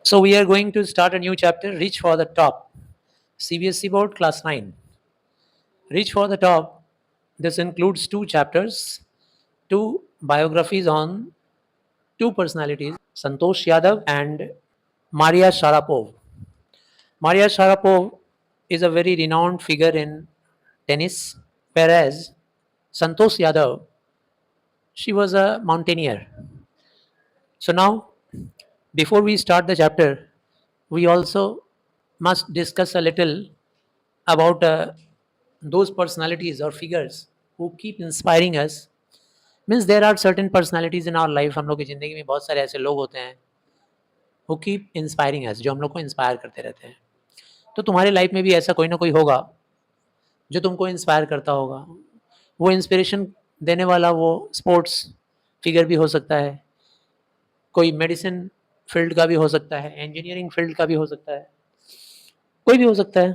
So we are going to start a new chapter, Reach for the Top. CBSE Board Class 9. Reach for the Top. This includes two chapters, two biographies on two personalities, Santosh Yadav and Maria Sharapova. Maria Sharapova is a very renowned figure in tennis, whereas Santosh Yadav, she was a mountaineer. So now, before we start the chapter, we also must discuss a little about those personalities or figures who keep inspiring us. Means there are certain personalities in our life. हम लोग की ज़िंदगी में बहुत सारे ऐसे लोग होते हैं who keep inspiring us, जो हम लोग को इंस्पायर करते रहते हैं. तो तुम्हारे लाइफ में भी ऐसा कोई ना कोई होगा जो तुमको इंस्पायर करता होगा. वो इंस्पिरेशन देने वाला वो स्पोर्ट्स फिगर भी हो सकता है, कोई मेडिसिन फील्ड का भी हो सकता है, इंजीनियरिंग फील्ड का भी हो सकता है, कोई भी हो सकता है.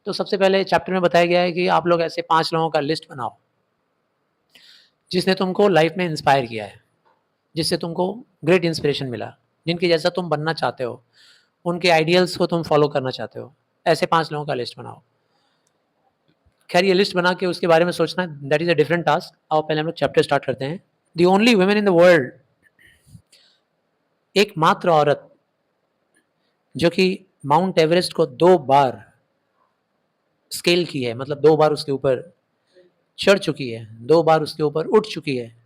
तो सबसे पहले चैप्टर में बताया गया है कि आप लोग ऐसे 5 लोगों का लिस्ट बनाओ जिसने तुमको लाइफ में इंस्पायर किया है, जिससे तुमको ग्रेट इंस्पिरेशन मिला, जिनके जैसा तुम बनना चाहते हो, उनके आइडियल्स को तुम फॉलो करना चाहते हो. ऐसे 5 लोगों का लिस्ट बनाओ. खैर ये लिस्ट बना के उसके बारे में सोचना that is a different task. आओ पहले हम लोग चैप्टर स्टार्ट करते हैं. The only women in the world, एकमात्र औरत जो कि माउंट एवरेस्ट को 2 बार स्केल की है, मतलब 2 बार उसके ऊपर चढ़ चुकी है, 2 बार उसके ऊपर उठ चुकी है.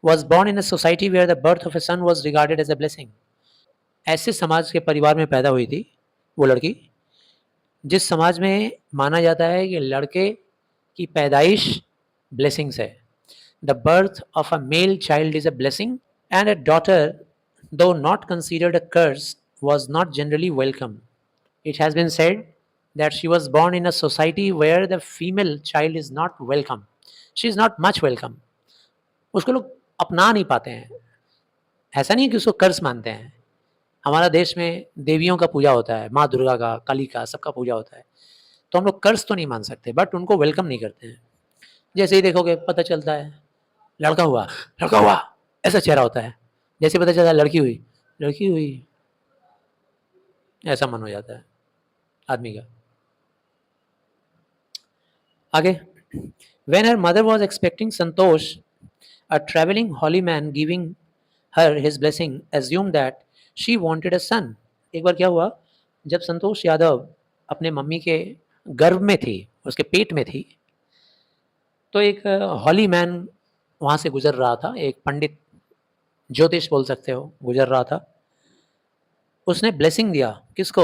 Was born in a society where the birth of a son was regarded as a blessing. ऐसे समाज के परिवार में पैदा हुई थी वो लड़की जिस समाज में माना जाता है कि लड़के की पैदाइश ब्लेसिंग्स है. The birth of a male child is a blessing and a daughter, though not considered a curse, was not generally welcome. It has been said that she was born in a society where the female child is not welcome. She is not much welcome. उसको लोग अपना नहीं पाते हैं. ऐसा नहीं है कि उसको कर्ज मानते हैं. हमारा देश में देवियों का पूजा होता है, माँ दुर्गा का, काली का, सबका पूजा होता है. तो हम लोग कर्ज तो नहीं मान सकते, बट उनको वेलकम नहीं करते हैं. जैसे ही देखोगे पता चलता है लड़का हुआ, लड़का हुआ, ऐसा चेहरा होता है. जैसे पता चलता है लड़की हुई, लड़की हुई, ऐसा मन हो जाता है आदमी का. आगे, when her mother was expecting Santosh, a traveling holy man giving her his blessing assumed that she wanted a son. एक बार क्या हुआ, जब संतोष यादव अपने मम्मी के गर्भ में थी, उसके पेट में थी, तो एक हॉली मैन वहाँ से गुजर रहा था. एक पंडित, ज्योतिष बोल सकते हो, गुजर रहा था. उसने ब्लेसिंग दिया किसको?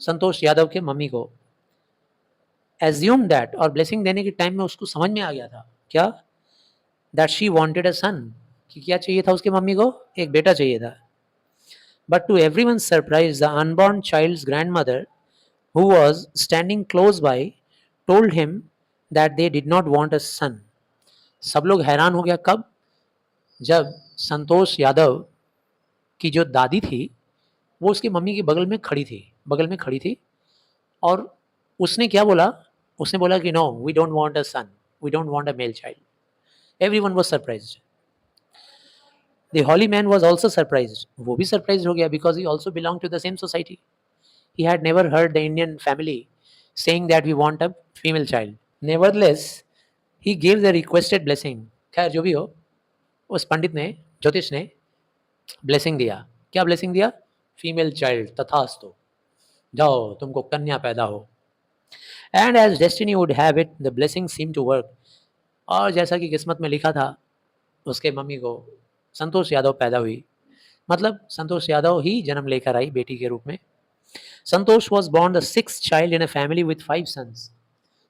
संतोष यादव के मम्मी को. एज्यूम दैट, और ब्लेसिंग देने के टाइम में उसको समझ में आ गया था क्या? दैट शी वांटेड अ सन, कि क्या चाहिए था उसकी मम्मी को? एक बेटा चाहिए था. But to everyone's surprise the unborn child's grandmother, who was standing close by, told him that they did not want a son. सब लोग हैरान हो गया कब? जब संतोष यादव की जो दादी थी वो उसकी मम्मी के बगल में खड़ी थी, और उसने क्या बोला? उसने बोला कि no, we don't want a son, we don't want a male child. Everyone was surprised. The holy man was also surprised. वो भी सरप्राइज्ड हो गया because he also belong to the same society. He had never heard the Indian family saying that we want a female child. Nevertheless he give the requested blessing. खैर जो भी हो, उस पंडित ने, ज्योतिष ने ब्लेसिंग दिया. क्या ब्लेसिंग दिया? फीमेल चाइल्ड, तथास्तु, जाओ तुमको कन्या पैदा हो. And as destiny would have it, the blessing seem to work. और जैसा कि किस्मत में लिखा था, उसके मम्मी को संतोष यादव पैदा हुई. मतलब संतोष यादव ही जन्म लेकर आई बेटी के रूप में. Santosh was born the 6th child in a family with 5 sons.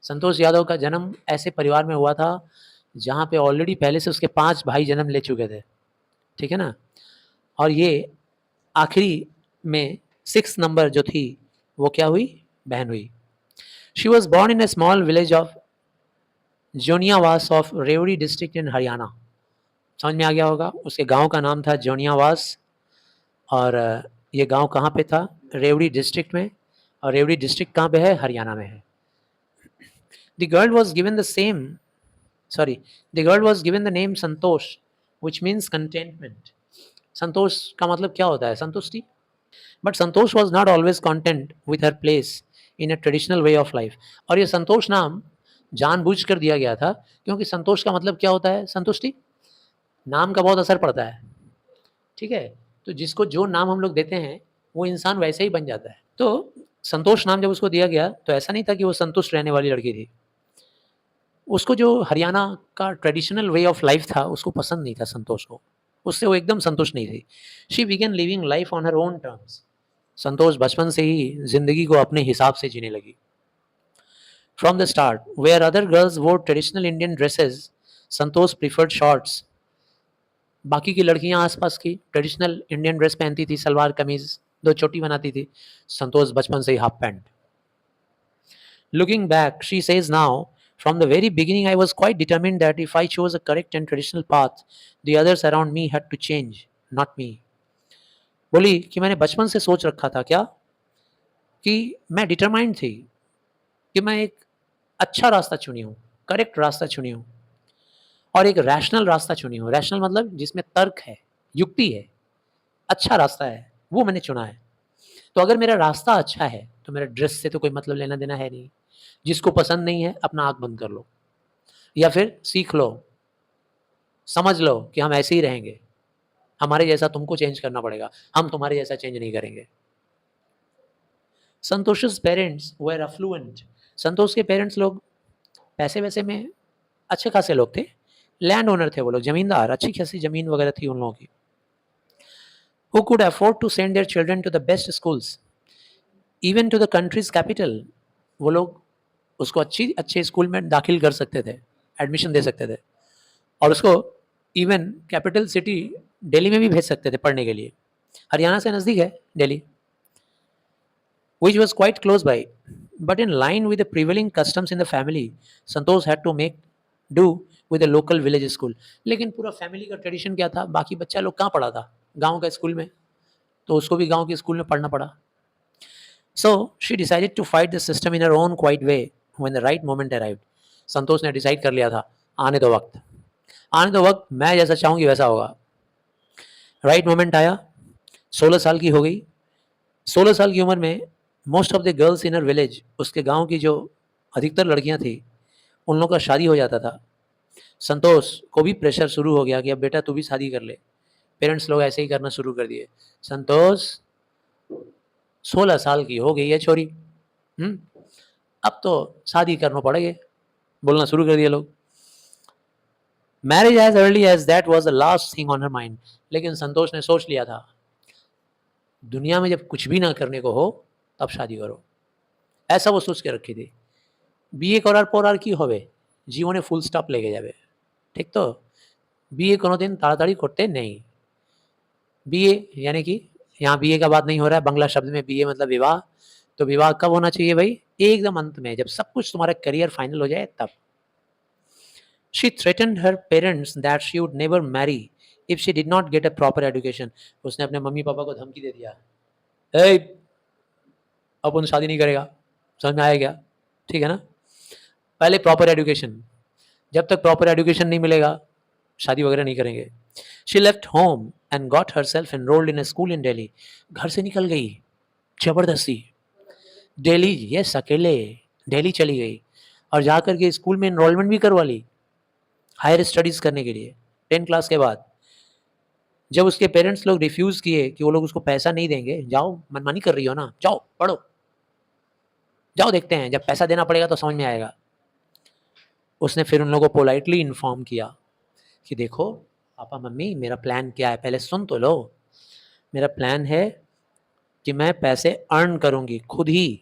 Santosh Yadav का जन्म ऐसे परिवार में हुआ था जहाँ पे ऑलरेडी पहले से उसके 5 भाई जन्म ले चुके थे. ठीक है ना? और ये आखिरी में 6 नंबर जो थी वो क्या हुई? बहन हुई. She was born in a small village of Joniyawas of Rewari district in Haryana. समझ में आ गया होगा, उसके गांव का नाम था जोनियावास. और ये गांव कहाँ पे था? रेवड़ी डिस्ट्रिक्ट में. और रेवड़ी डिस्ट्रिक्ट कहाँ पे है? हरियाणा में है. The girl was given the same the girl was given the name Santosh, which means contentment. Santosh का मतलब क्या होता है? संतुष्टि। But Santosh was not always content with her place in a traditional way of life. और ये संतोष नाम जानबूझ कर दिया गया था, क्योंकि संतोष का मतलब क्या होता है? संतुष्टि। नाम का बहुत असर पड़ता है, ठीक है? तो जिसको जो नाम हम लोग देते हैं, वो इंसान वैसे ही बन जाता है। तो संतोष नाम जब उसको दिया गया, तो ऐसा नहीं था कि वो संतुष्ट रहने वाली लड़की थी। उसको जो हरियाणा का ट्रेडिशनल वे ऑफ लाइफ था, उसको पसंद नहीं था संतोष को। उससे वो एकदम संतुष्ट नहीं थी। She began living life on her own terms. Santosh बचपन से ही ज़िंदगी को अपने हिसाब से जीने लगी। From the start, where other girls wore traditional Indian dresses, Santosh preferred shorts. बाकी की लड़कियां आसपास की ट्रेडिशनल इंडियन ड्रेस पहनती थी, सलवार कमीज, दो चोटी बनाती थी। संतोष बचपन से ही half pant. Looking back, she says now, from the very beginning, I was quite determined that if I chose a correct and traditional path, the others around me had to change, not me. बोली कि मैंने बचपन से सोच रखा था क्या, कि मैं डिटरमाइंड थी कि मैं एक अच्छा रास्ता चुनी हूँ, करेक्ट रास्ता चुनी हूँ, और एक रैशनल रास्ता चुनी हूँ। रैशनल मतलब जिसमें तर्क है, युक्ति है, अच्छा रास्ता है, वो मैंने चुना है। तो अगर मेरा रास्ता अच्छा है, तो मेरा ड्रेस से तो कोई मतलब लेना देना है नहीं। जिसको पसंद नहीं है, अपना आँख बंद कर लो, या फिर सीख लो, समझ लो कि हम ऐसे ही रहेंगे, हमारे जैसा तुमको चेंज करना पड़ेगा, हम तुम्हारे जैसा चेंज नहीं करेंगे। संतोष's पेरेंट्स वर अफ्लुएंट। संतोष के पेरेंट्स लोग पैसे वैसे में अच्छे खासे लोग थे, लैंड ओनर थे वो लोग, जमींदार, अच्छी खासी जमीन वगैरह थी उन लोगों की। Who could afford to send their children to the best schools, even to the country's capital। वो लोग उसको अच्छे स्कूल में दाखिल कर सकते थे, एडमिशन दे सकते थे, और उसको इवन कैपिटल सिटी दिल्ली में भी भेज सकते थे पढ़ने के लिए। हरियाणा से नज़दीक है Delhi, which was quite close by. But in line with the prevailing customs in the family, Santosh had to make do with a local village school. लेकिन पूरा फैमिली का ट्रेडिशन क्या था, बाकी बच्चा लोग कहाँ पढ़ा था? गांव का स्कूल में, तो उसको भी गांव के स्कूल में पढ़ना पड़ा। So she decided to fight the system in her own quiet way when the right moment arrived. संतोष ने डिसाइड कर लिया था, आने दो वक्त, आने दो वक्त, मैं जैसा चाहूँगी वैसा होगा। राइट मोमेंट आया, 16 साल की हो गई। 16 साल की उम्र में most of the girls in her village, उसके गांव की जो अधिकतर लड़कियां थी, उन लोगों का शादी हो जाता था। संतोष को भी प्रेशर शुरू हो गया कि अब बेटा तू भी शादी कर ले। पेरेंट्स लोग ऐसे ही करना शुरू कर दिए। संतोष 16 साल की हो गई है छोरी, अब तो शादी करना पड़ेगा, बोलना शुरू कर दिए लोग। Marriage age early age that was the last thing on her mind. लेकिन संतोष ने सोच लिया था, दुनिया में जब कुछ भी ना करने को हो तब शादी करो, ऐसा वो सोच के रखी थी। বিয়ে করার পর আর কি হবে, জীবনে ফুল স্টপ লেগে যাবে, ঠিক তো? বিয়ে কোনোদিন তাড়াতাড়ি করতে নেই। बीए यानी कि यहाँ बीए का बात नहीं हो रहा है, बांग्ला शब्द में बीए मतलब विवाह। तो विवाह कब होना चाहिए भाई? एकदम अंत में, जब सब कुछ तुम्हारा करियर फाइनल हो जाए तब। She threatened her parents that she would never marry if she did not get a proper education. उसने अपने मम्मी पापा को धमकी दे दिया, ए अपन शादी नहीं करेगा, समझ में आया क्या? ठीक है ना? पहले प्रॉपर एजुकेशन, जब तक प्रॉपर एजुकेशन नहीं मिलेगा शादी वगैरह नहीं करेंगे। She left home and got her self enrolled in A school इन दिल्ली। घर से निकल गई जबरदस्ती, दिल्ली, यस अकेले दिल्ली चली गई, और जाकर के स्कूल में एनरोलमेंट भी करवा ली हायर स्टडीज़ करने के लिए 10 क्लास के बाद। जब उसके पेरेंट्स लोग रिफ्यूज़ किए कि वो लोग उसको पैसा नहीं देंगे, जाओ मनमानी कर रही हो ना, जाओ पढ़ो, जाओ देखते हैं, जब पैसा देना पड़ेगा तो समझ में आएगा। उसने फिर उन लोगों को पोलाइटली इन्फॉर्म किया कि देखो पापा मम्मी, मेरा प्लान क्या है, पहले सुन तो लो। मेरा प्लान है कि मैं पैसे अर्न करूँगी खुद ही,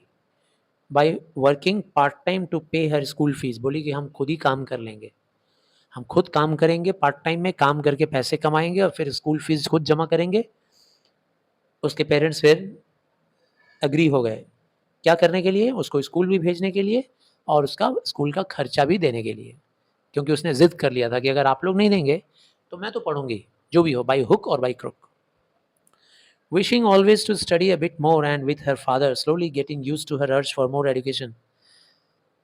by working part time to pay her school fees. बोली कि हम खुद ही काम कर लेंगे, हम खुद काम करेंगे, पार्ट टाइम में काम करके पैसे कमाएंगे और फिर स्कूल फीस खुद जमा करेंगे। उसके पेरेंट्स फिर एग्री हो गए, क्या करने के लिए? उसको स्कूल भी भेजने के लिए और उसका स्कूल का खर्चा भी देने के लिए, क्योंकि उसने ज़िद कर लिया था कि अगर आप लोग नहीं देंगे तो मैं तो पढ़ूंगी, जो भी हो, बाई हुक और by crook. Wishing always to study a bit more and with her father slowly getting used to her urge for more education।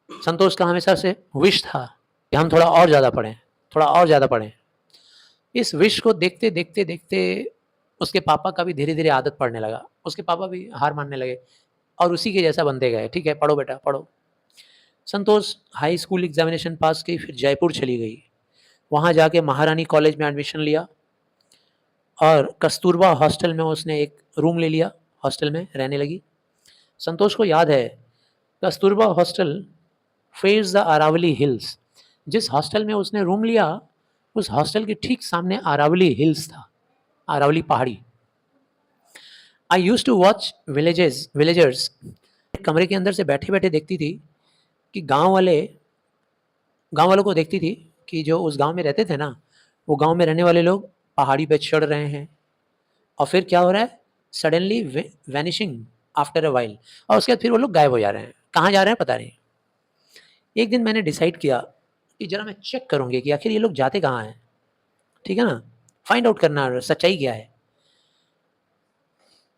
संतोष का हमेशा से विश था कि हम थोड़ा और ज़्यादा पढ़ें, थोड़ा और ज़्यादा पढ़ें। इस विश को देखते देखते देखते उसके पापा का भी धीरे धीरे आदत पड़ने लगा, उसके पापा भी हार मानने लगे और उसी के जैसा बनते गए। ठीक है, पढ़ो बेटा पढ़ो। संतोष हाई स्कूल एग्जामिनेशन पास की, फिर जयपुर चली गई। वहाँ जाके महारानी कॉलेज में एडमिशन लिया और कस्तूरबा हॉस्टल में उसने एक रूम ले लिया, हॉस्टल में रहने लगी। संतोष को याद है Kasturba hostel face the Aravalli hills. जिस हॉस्टल में उसने रूम लिया उस हॉस्टल के ठीक सामने अरावली हिल्स था, अरावली पहाड़ी। आई यूज टू वॉच विलेजर्स। कमरे के अंदर से बैठे बैठे देखती थी कि गांव वालों को देखती थी कि जो उस गांव में रहते थे ना, वो गांव में रहने वाले लोग पहाड़ी पे चढ़ रहे हैं और फिर क्या हो रहा है, suddenly vanishing after a while, और उसके बाद फिर वो लोग गायब हो जा रहे हैं। कहाँ जा रहे हैं पता नहीं। एक दिन मैंने डिसाइड किया कि जरा मैं चेक करूँगी कि आखिर ये लोग जाते कहाँ हैं, ठीक है ना, फाइंड आउट करना सच्चाई क्या है।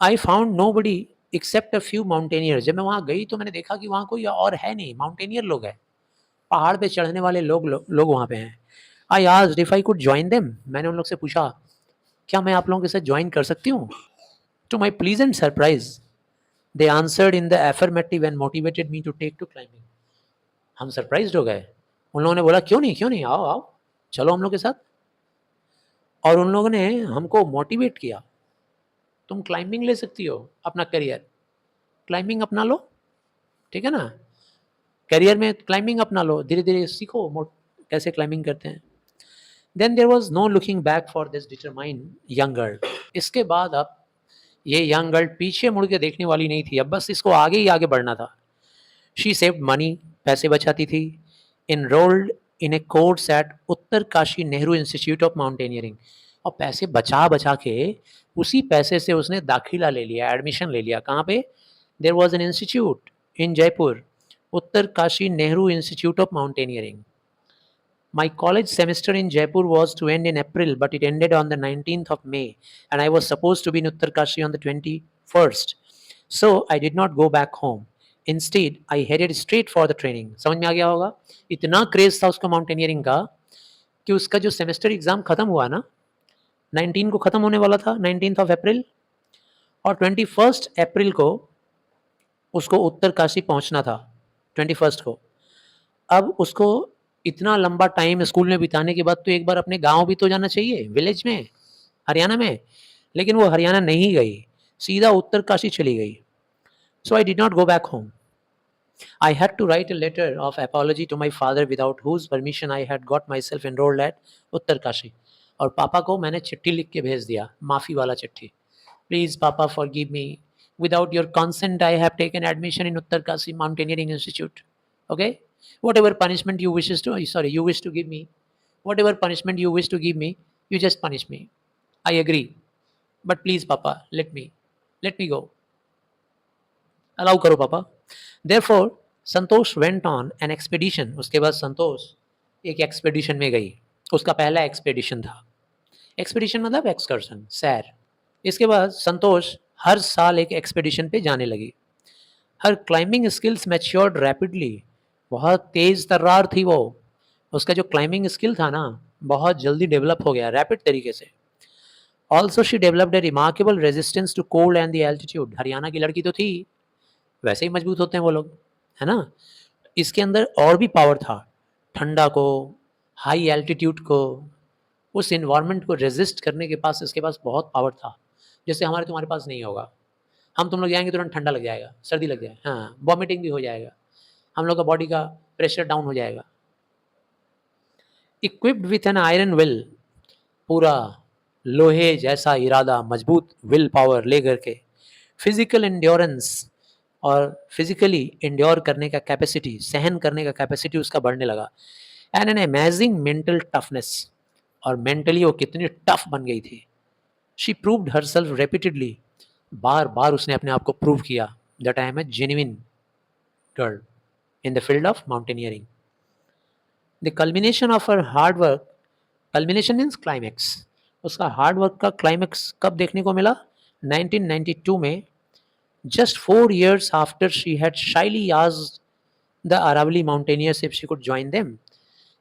I found nobody except a few mountaineer. जब मैं वहाँ गई तो मैंने देखा कि वहाँ कोई और है नहीं, माउंटेनियर लोग हैं, पहाड़ पे चढ़ने वाले लोग वहाँ पे हैं। I asked if I could join them. मैंने उन लोग से पूछा क्या मैं आप लोगों के साथ ज्वाइन कर सकती हूँ। To my pleasant surprise they answered in the affirmative and motivated me to take to climbing. हम सरप्राइज हो गए। उन लोगों ने बोला क्यों नहीं, आओ आओ चलो हम लोग के साथ। और उन लोगों ने हमको मोटिवेट किया, तुम क्लाइंबिंग ले सकती हो, अपना करियर क्लाइंबिंग अपना लो, ठीक है ना, करियर में क्लाइंबिंग अपना लो, धीरे धीरे सीखो कैसे क्लाइंबिंग करते हैं। Then there was no looking back for this determined young girl. इसके बाद अब ये यंग गर्ल पीछे मुड़ के देखने वाली नहीं थी, अब बस इसको आगे ही आगे बढ़ना था। शी सेव्ड मनी, पैसे बचाती थी। Enrolled in A course eight Uttar Kashi Nehru Institute of mountaineering. और पैसे बचा बचा के उसी पैसे से उसने दाखिला ले लिया, एडमिशन ले लिया। कहाँ पे? There was an institute in Jaipur, Uttarkashi Nehru Institute of Mountaineering. My college semester in Jaipur was to end in April, but it ended on the 19th of May, and I was supposed to be in Uttarkashi on the 21st. So I did not go back home. Instead, I headed straight for the training. समझ में आ गया होगा, इतना craze था उसको mountaineering का कि उसका जो सेमेस्टर एग्जाम खत्म हुआ ना, 19 को खत्म होने वाला था, 19th ऑफ अप्रैल, और 21st अप्रैल को उसको उत्तरकाशी पहुंचना था, 21st को। अब उसको इतना लंबा टाइम स्कूल में बिताने के बाद तो एक बार अपने गांव भी तो जाना चाहिए, विलेज में, हरियाणा में। लेकिन वो हरियाणा नहीं गई, सीधा उत्तरकाशी चली गई। So I did not go back home. I had to write a letter of apology to my father without whose permission I had got myself enrolled at Uttarkashi. और पापा को मैंने चिट्ठी लिख के भेज दिया, माफ़ी वाला चिट्ठी। प्लीज़ पापा forgive me. Without your consent, I have taken admission in Uttarkashi Mountaineering Institute. Okay? Whatever punishment you wish to give me, whatever punishment you wish to give me, you just punish me. I agree. But please papa, let me go. Allow करो पापा। Therefore, Santosh went on an expedition। उसके बाद संतोष एक expedition में गई। उसका पहला expedition था। एक्सपेडिशन मतलब एक्सकर्शन, सैर। इसके बाद संतोष हर साल एक एक्सपेडिशन पे जाने लगी। हर क्लाइंबिंग स्किल्स मैच्योर्ड रैपिडली। बहुत तेज तर्रार थी वो। उसका जो क्लाइंबिंग स्किल था ना, बहुत जल्दी डेवलप हो गया, रैपिड तरीके से। Also she developed a remarkable resistance to cold and the altitude. Haryana की लड़की तो थी, वैसे ही मजबूत होते हैं वो लोग, है ना। इसके अंदर और भी पावर था, ठंडा को, हाई एल्टीट्यूड को, उस इन्वायरमेंट को रेजिस्ट करने के पास इसके पास बहुत पावर था, जैसे हमारे तुम्हारे पास नहीं होगा। हम तुम लोग जाएंगे तुरंत ठंडा लग जाएगा, सर्दी लग जाएगा, हाँ, वॉमिटिंग भी हो जाएगा, हम लोग का बॉडी का प्रेशर डाउन हो जाएगा। Equipped with an iron will, पूरा लोहे जैसा इरादा, मजबूत विल पावर ले करके, फिजिकल एंड्योरेंस, और फिजिकली इंड्योर करने का कैपेसिटी, सहन करने का कैपेसिटी उसका बढ़ने लगा। And an amazing mental toughness, और मेंटली वो कितनी टफ बन गई थी। शी प्रूव्ड हरसेल्फ रेपिटेडली, बार बार उसने अपने आप को प्रूव किया that I am a genuine girl in the field of mountaineering. The culmination of her hard work, culmination means climax, उसका हार्ड वर्क का क्लाइमैक्स कब देखने को मिला? 1992 में, just 4 years after she had shyly asked the Aravalli mountaineers if she could join them।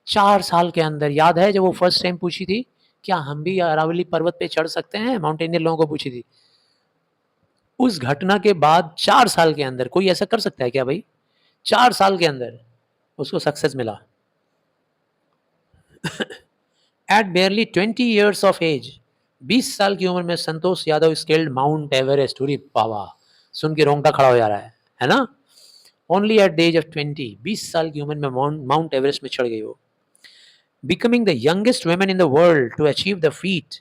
4 साल के अंदर, याद है जब वो फर्स्ट टाइम पूछी थी क्या हम भी अरावली पर्वत पे चढ़ सकते हैं, माउंटेनियर लोगों को पूछी थी। उस घटना के बाद 4 साल के अंदर कोई ऐसा कर सकता है क्या भाई? 4 साल के अंदर उसको सक्सेस मिला। At barely 20 years of age, 20 साल की उम्र में Santosh Yadav scaled Mount Everest. उरी बाबा, सुन के रोंगटा खड़ा हो जा रहा है ना? Only at the age of 20, 20 साल की उम्र में माउंट एवरेस्ट में चढ़ गई वो, becoming the youngest woman in the world to achieve the feat.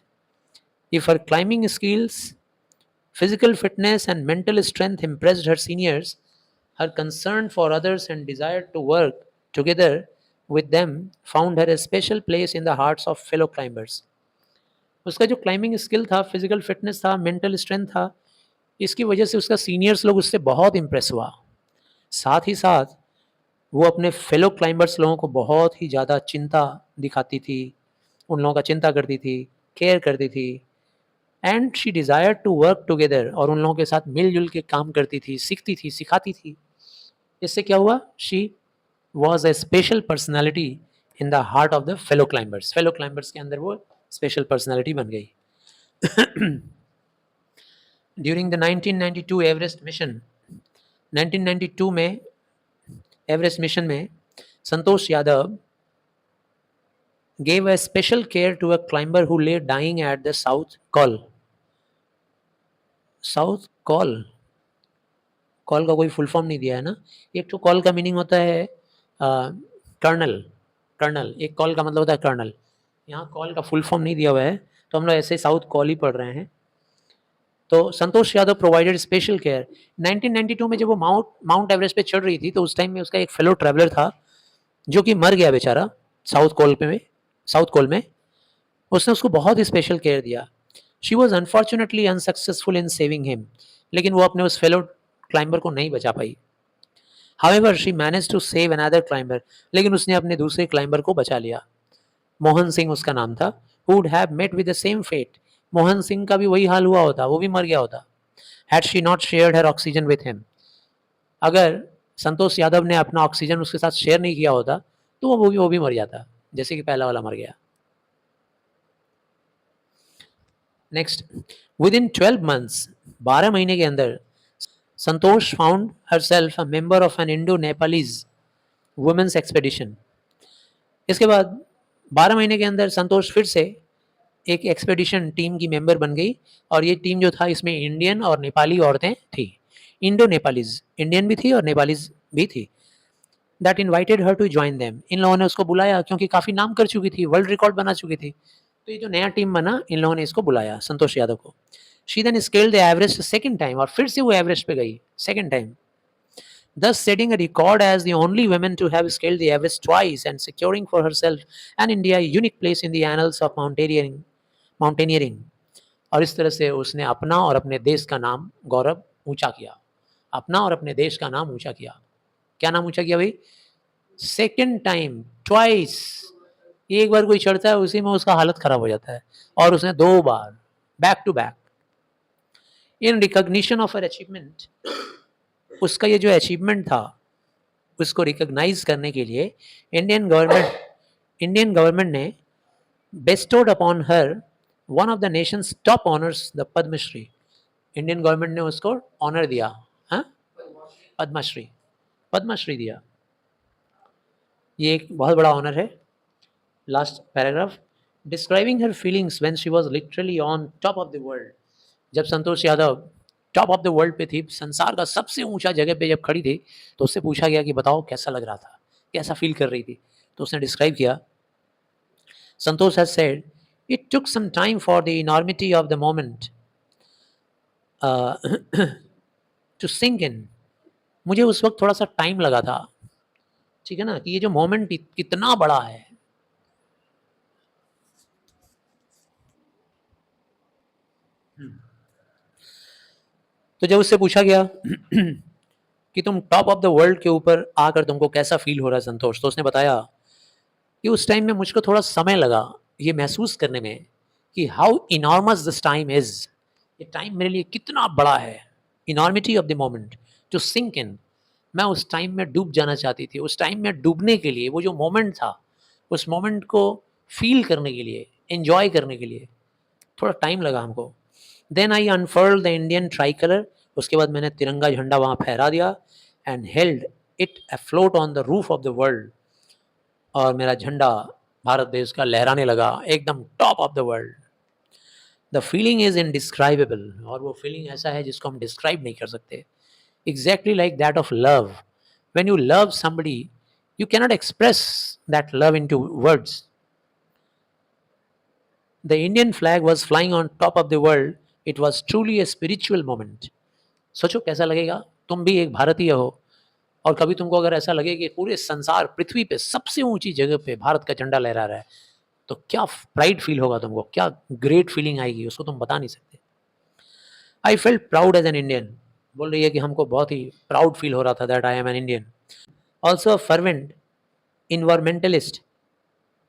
If her climbing skills, physical fitness, and mental strength impressed her seniors, her concern for others and desire to work together with them found her a special place in the hearts of fellow climbers. उसका जो climbing skill था, physical fitness था, mental strength था, इसकी वजह से उसका seniors लोग उससे बहुत इम्प्रेस हुआ। साथ ही साथ वो अपने फेलो क्लाइंबर्स लोगों को बहुत ही ज़्यादा चिंता दिखाती थी, उन लोगों का चिंता करती थी, केयर करती थी। And she desire to work together, और उन लोगों के साथ मिलजुल के काम करती थी, सीखती थी, सिखाती थी। इससे क्या हुआ? She was a special personality in the heart of the fellow climbers. Fellow climbers के अंदर वो स्पेशल पर्सनैलिटी बन गई। ड्यूरिंग द 1992 एवरेस्ट मिशन, 1992 में एवरेस्ट मिशन में Santosh Yadav gave a special care to a climber who lay dying at the South Col. South call, call का कोई full form नहीं दिया है ना? एक तो कॉल का मीनिंग होता है कर्नल, कर्नल, एक कॉल का मतलब होता है कर्नल। यहाँ कॉल का फुल फॉर्म नहीं दिया हुआ है, तो हम लोग ऐसे साउथ कॉल ही पढ़ रहे हैं। तो Santosh Yadav provided special care. 1992 में जब वो माउंट एवरेस्ट पे चढ़ रही थी, तो उस टाइम में उसका एक फेलो ट्रैवलर था जो कि मर गया बेचारा साउथ कोल में। उसने उसको बहुत ही स्पेशल केयर दिया। She was unfortunately unsuccessful in saving him, लेकिन वो अपने उस फेलो क्लाइंबर को नहीं बचा पाई। However she manage to save another climber, लेकिन उसने अपने दूसरे क्लाइंबर को बचा लिया। मोहन सिंह उसका नाम था। Who would have met with the same fate, Mohan Singh का भी वही हाल हुआ होता, वो भी मर गया होता। Had she not shared her oxygen with him, अगर संतोष यादव ने अपना ऑक्सीजन उसके साथ शेयर नहीं किया होता तो वो भी मर जाता, जैसे कि पहला वाला मर गया। नेक्स्ट, विद इन 12 मंथ्स, 12 महीने के अंदर Santosh found herself a member of an Indo Nepalese women's expedition. इसके बाद 12 महीने के अंदर संतोष फिर से एक एक्सपेडिशन टीम की मेंबर बन गई, और ये टीम जो था इसमें इंडियन और नेपाली औरतें थी। इंडो नेपालीज, इंडियन भी थी और नेपालीज भी थी। That invited her to join them, इन लोगों ने उसको बुलाया क्योंकि काफ़ी नाम कर चुकी थी, वर्ल्ड रिकॉर्ड बना चुकी थी। तो ये जो नया टीम बना, इन लोगों ने इसको बुलाया संतोष यादव को। She then scaled the Everest second time, और फिर से वो एवरेस्ट पे गई second time, thus setting a record as the only woman to have scaled the Everest twice and securing for herself and India a unique place in the annals of mountaineering। और इस तरह से उसने अपना और अपने देश का नाम गौरव ऊंचा किया, अपना और अपने देश का नाम ऊंचा किया। क्या नाम ऊंचा किया भाई? Second time, twice. एक बार कोई चढ़ता है उसी में उसका हालत खराब हो जाता है, और उसने 2 बार back to back. In recognition of her achievement, उसका ये जो अचीवमेंट था उसको रिकॉग्नाइज करने के लिए इंडियन गवर्नमेंट ने bestowed upon her one of the nation's top honours, the Padma Shri. Indian government ने उसको ऑनर दिया, हाँ, पद्मश्री, पद्मश्री दिया। ये एक बहुत बड़ा ऑनर है। Last paragraph, describing her feelings when she was literally on top of the world. जब Santosh Yadav top of the world पे थी, संसार का सबसे ऊंचा जगह पे जब खड़ी थी, तो उससे पूछा गया कि बताओ कैसा लग रहा था, कैसा फील कर रही थी। तो उसने डिस्क्राइब किया, Santosh has said, it took some time for the enormity of the moment to sink in. मुझे उस वक्त थोड़ा सा टाइम लगा था, ठीक है ना, कि ये जो मोमेंट कितना बड़ा है। तो जब उससे पूछा गया कि तुम टॉप ऑफ द वर्ल्ड के ऊपर आकर तुमको कैसा फील हो रहा है संतोष, तो उसने बताया कि उस टाइम में मुझको थोड़ा समय लगा ये महसूस करने में कि how enormous this time is, ये टाइम मेरे लिए कितना बड़ा है। Enormity of the moment to sink in, मैं उस टाइम में डूब जाना चाहती थी। उस टाइम में डूबने के लिए वो जो मोमेंट था, उस मोमेंट को फील करने के लिए एंजॉय करने के लिए, थोड़ा टाइम लगा हमको। Then I unfurled the Indian tricolour, उसके बाद मैंने तिरंगा झंडा वहाँ फहरा दिया, and held it afloat on the roof of the world, और मेरा झंडा भारत देश का लहराने लगा एकदम top of the world. The feeling is indescribable, और वो फीलिंग ऐसा है जिसको हम डिस्क्राइब नहीं कर सकते। Exactly like that of love, when you love somebody you cannot express that love into words. The Indian flag was flying on top of the world. It was truly a spiritual moment. सोचो कैसा लगेगा, तुम भी एक भारतीय हो और कभी तुमको अगर ऐसा लगे कि पूरे संसार पृथ्वी पे सबसे ऊंची जगह पे भारत का झंडा लहरा रहा है, तो क्या प्राइड फील होगा तुमको, क्या ग्रेट फीलिंग आएगी, उसको तुम बता नहीं सकते। I felt proud as an Indian, बोल रही है कि हमको बहुत ही प्राउड फील हो रहा था that I M an Indian. Also a fervent environmentalist,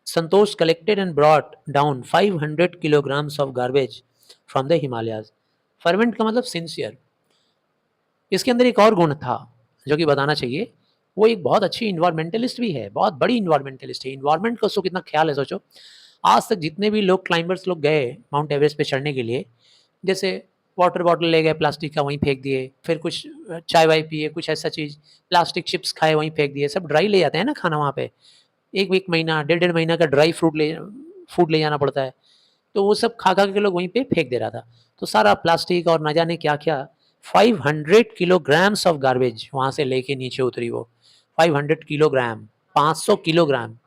Santosh collected and brought down 500 kilograms of garbage from the Himalayas. Fervent का मतलब सिंसियर। इसके अंदर एक और गुण था जो कि बताना चाहिए, वो एक बहुत अच्छी इन्वायरमेंटलिस्ट भी है, बहुत बड़ी इन्वायरमेंटलिस्ट है। इन्वायरमेंट का उसको कितना ख्याल है सोचो। आज तक जितने भी लोग क्लाइंबर्स लोग गए माउंट एवरेस्ट पे चढ़ने के लिए, जैसे वाटर बॉटल ले गए प्लास्टिक का वहीं फेंक दिए, फिर कुछ चाय वाय पिए, कुछ ऐसा चीज़, प्लास्टिक चिप्स खाए वहीं फेंक दिए, सब ड्राई ले जाते हैं ना खाना वहाँ पे, एक एक महीना डेढ़ डेढ़ महीना का ड्राई फूड ले जाना पड़ता है, तो वो सब खा खा के लोग वहीं पे फेंक दे रहा था। तो सारा प्लास्टिक और ना जाने क्या क्या, 500 किलोग्राम्स ऑफ गार्बेज वहाँ से लेके नीचे उतरी वो, 500 किलोग्राम, 500 किलोग्राम,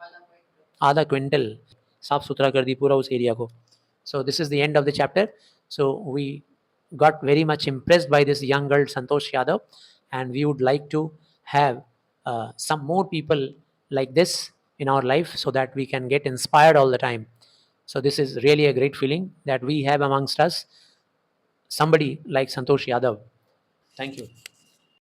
आधा क्विंटल साफ सुथरा कर दी पूरा उस एरिया को। So this is the end of the chapter. So we got very much impressed by this young girl Santosh Yadav, and we would like to have some more people like this in our life so that we can get inspired all the time. So this is really a great feeling that we have amongst us somebody like Santosh Yadav. Thank you.